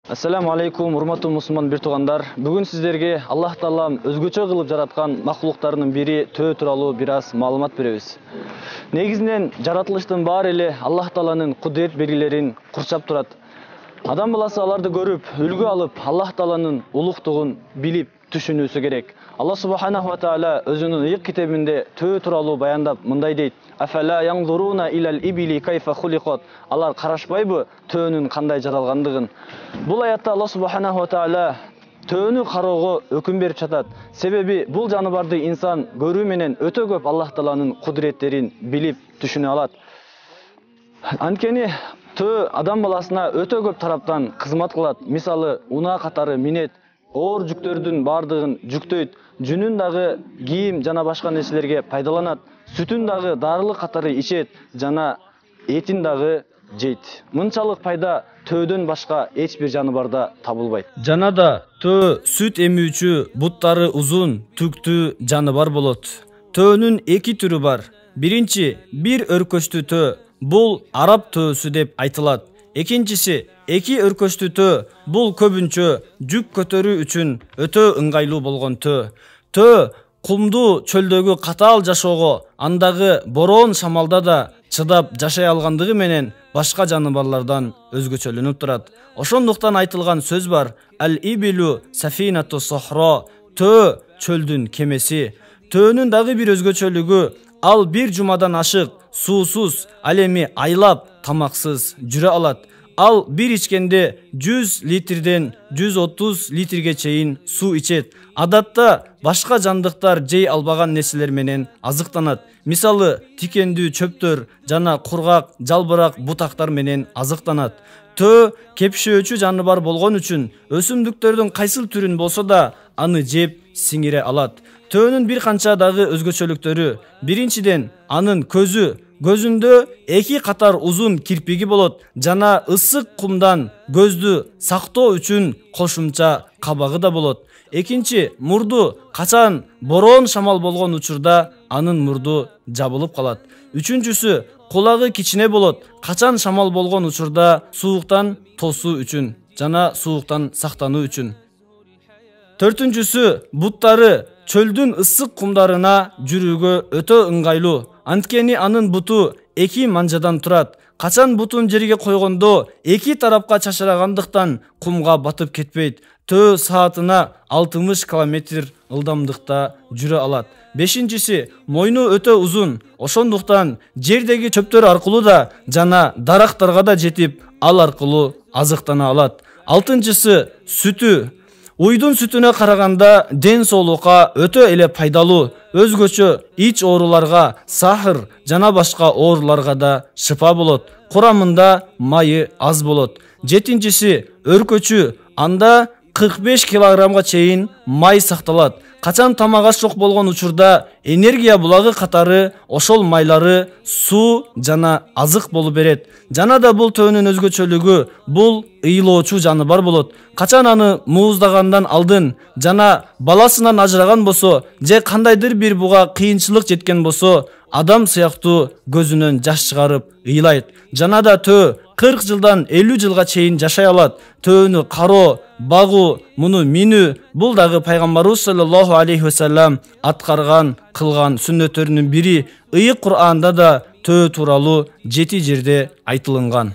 Ассаламу алейкум, урматтуу мусулман бир туугандар. Бүгүн сиздерге Аллах Таалам өзгөчө кылып жараткан макулуктарынын бири төө тууралуу бир аз маалымат беребиз. Негизинен жаратылыштын баары эле Аллах Тааланын кудурет белгилерин курчап турат. Адам баласы аларды көрүп, үлгү алып, Аллах Тааланын улуктугун билип түшүнүүсү керек. Аллах субханаху ва таала өзүнүн ыйык китебинде төө тууралуу баяндап мындай дейт: "Афала яңзуруна илал ибили кайфа хуликат?" Алар карашпайбы төөнүн кандай жаралгандыгын? Бул аятта Аллах субханаху ва таала төөнү кароого өкүм берип жатат. Себеби бул жаныбарды инсан көрүү менен өтө көп Аллах Тааланын кудуреттерин билип түшүнө алат. Анткени төө адам баласына өтө көп тараптан кызмат кылат. Мисалы, унаа катары минет, оор жүктөрдүн бардыгын жүктөйт, жүнүн дагы кийим жана башка нерселерге пайдаланат, сүтүн дагы дарылык катары ичет жана этин дагы жейт. Мынчалык пайда төөдөн башка эч бир жаныбарда табылбайт. Жана да төө сүт эмүүчү, буттары узун, түктүү жаныбар болот. Төөнүн эки түрү бар. Биринчи бир өркөчтүү төө, бул араб төөсү деп айтылат. Экинчиси эки өркөчтүү төө, бул көбүнчө жүк көтөрүү үчүн өтө ыңгайлуу болгон төө. Төө кумдуу чөлдөгү катаал жашоого, андагы бороон шамалда да чыдап жашай алгандыгы менен башка жаныбарлардан өзгөчөлөнүп турат. Ошондуктан айтылган сөз бар: "Ал-ибилу сафинату сохро", төө чөлдүн кемеси. Төөнүн дагы бир өзгөчөлүгү, ал бир жумадан ашык суусуз, ал эми айлап тамаксыз жүрө алат. Ал бир ичкенде 100 литрден 130 литрге чейин суу ичет. Адатта башка жандыктар жей албаган нерселер менен азыктанат. Мисалы, тикендүү чөптөр жана кургак, жалбырак бутактар менен азыктанат. Төө кепшөөчү жаныбар болгон үчүн өсүмдүктөрдүн кайсыл түрүн болсо да аны жеп сиңире алат. Төөнүн бир канча дагы өзгөчөлүктөрү: биринчиден, анын көзүндө эки катар узун кирпиги болот жана ысык кумдан көздү сактоо үчүн кошумча кабагы да болот. Экинчи, мурду качан бороон шамал болгон учурда анын мурду жабылып калат. Үчүнчүсү, кулагы кичине болот. Качан шамал болгон учурда сууктан тосуу үчүн жана сууктан сактануу үчүн. Төртүнчүсү, буттары чөлдүн ысык кумдарына жүрүүгө өтө ыңгайлуу. Анткени анын буту эки манжадан турат. Качан бутун жерге койгондо эки тарапка чашырагандыктан кумга батып кетпейт. Төө саатына 60 км ылдамдыкта жүрө алат. Бешинчиси, мойну өтө узун. Ошондуктан жердеги чөптөр аркылуу да жана дарактарга да жетип, ал аркылуу азыктана алат. Алтынчысы, сүтү. Уйдун сүтүнө караганда ден соолукка өтө эле пайдалуу. Өзгөчө ич ооруларга, сахар жана башка ооруларга да шыпа болот. Курамында майы аз болот. Жетинчиси, өркөчү. Анда 45 килограммга чейин май сакталат. Качан тамак аш жок болгон учурда энергия булагы катары ошол майлары суу жана азык болуп берет. Жана да бул төөнүн өзгөчөлүгү, бул ыйлоочу жаныбар болот. Качан аны мууздагандан алдын жана баласынан ажыраган болсо, же кандайдыр бир буга кыйынчылык жеткен болсо, адам сыяктуу көзүнөн жаш чыгарып ыйлайт. Жана да төө 40 жылдан 50 жылга чейин жашай алат. Төөнү кароо, багуу, муну минүү, бул дагы пайгамбарыбыз саллаллаху алейхи ва саллям аткарган, кылган сүннөттөрүнүн бири. Ыйык Кур'анда да төө тууралуу 7 жерде айтылынган.